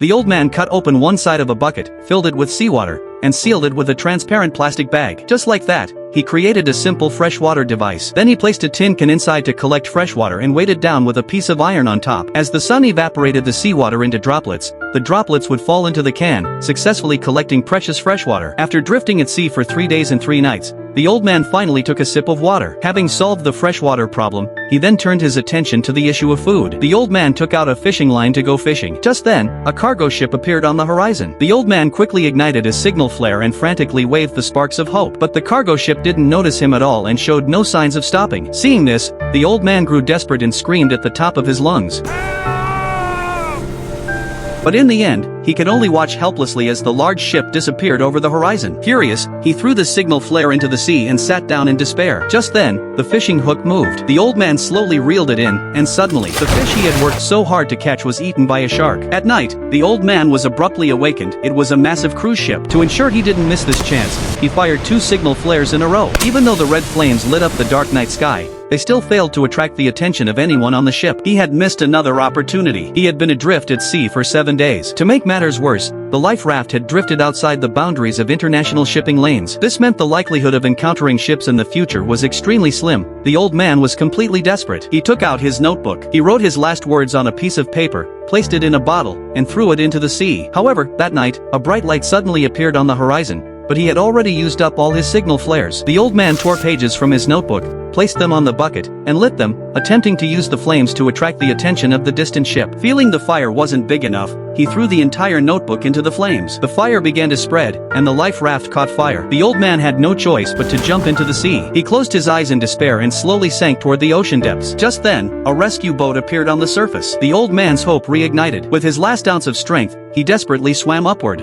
The old man cut open one side of a bucket, filled it with seawater, and sealed it with a transparent plastic bag. Just like that, he created a simple freshwater device. Then he placed a tin can inside to collect freshwater and weighed it down with a piece of iron on top. As the sun evaporated the seawater into droplets, the droplets would fall into the can, successfully collecting precious freshwater. After drifting at sea for 3 days and 3 nights, the old man finally took a sip of water. Having solved the freshwater problem, he then turned his attention to the issue of food. The old man took out a fishing line to go fishing. Just then, a cargo ship appeared on the horizon. The old man quickly ignited a signal flare and frantically waved the sparks of hope. But the cargo ship didn't notice him at all and showed no signs of stopping. Seeing this, the old man grew desperate and screamed at the top of his lungs. But in the end, he could only watch helplessly as the large ship disappeared over the horizon. Furious, he threw the signal flare into the sea and sat down in despair. Just then, the fishing hook moved. The old man slowly reeled it in, and suddenly, the fish he had worked so hard to catch was eaten by a shark. At night, the old man was abruptly awakened. It was a massive cruise ship. To ensure he didn't miss this chance, he fired 2 signal flares in a row. Even though the red flames lit up the dark night sky, they still failed to attract the attention of anyone on the ship. He had missed another opportunity. He had been adrift at sea for 7 days. To make matters worse, the life raft had drifted outside the boundaries of international shipping lanes. This meant the likelihood of encountering ships in the future was extremely slim. The old man was completely desperate. He took out his notebook. He wrote his last words on a piece of paper, placed it in a bottle, and threw it into the sea. However, that night, a bright light suddenly appeared on the horizon, but he had already used up all his signal flares. The old man tore pages from his notebook, placed them on the bucket, and lit them, attempting to use the flames to attract the attention of the distant ship. Feeling the fire wasn't big enough, he threw the entire notebook into the flames. The fire began to spread, and the life raft caught fire. The old man had no choice but to jump into the sea. He closed his eyes in despair and slowly sank toward the ocean depths. Just then, a rescue boat appeared on the surface. The old man's hope reignited. With his last ounce of strength, he desperately swam upward.